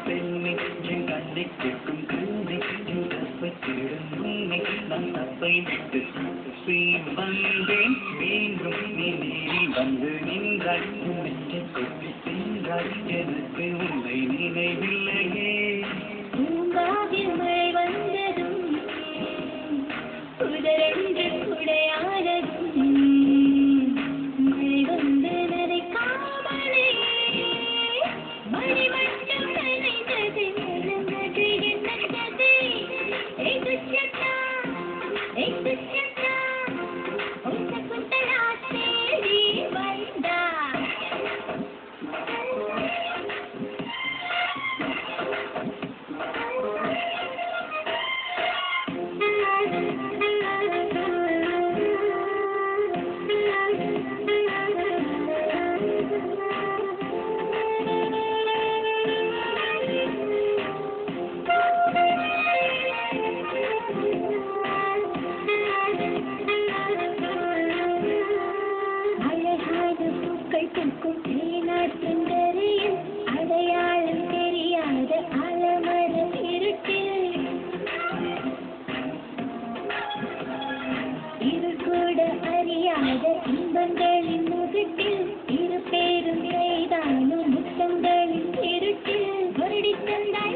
பெண்ணே என் கண்ணை கேட்கும் கண்ணே என் கற்பை தேடும் முன்னே நான் தப்பை விட்டு தப்பி வந்தேன் மீண்டும் நீ நேரில் வந்து நின்றாய் நெஞ்சை கொட்டி சென்றாய் எனக்கு உன்னை நினைவில்லையே பூங்காவில் மழை வந்ததும் புதரென்று குடையானதும் மழை வந்து நனைக்காமலே மழை மட்டும் நனைந்தது நனைந்தது என்னது துச்சத்தா உன்னை குத்தலா தேடி வந்தா பூக்கும் தேனாற்றங்கரையில் அடையாளம் தெரியாத அலமர இருட்டில் இருள் கூட அறியாத இன்பங்களின் முகட்டில் இரு பேரும் செய்தாலும் முத்தங்களின் இருட்டில் வருடி தந்தாய்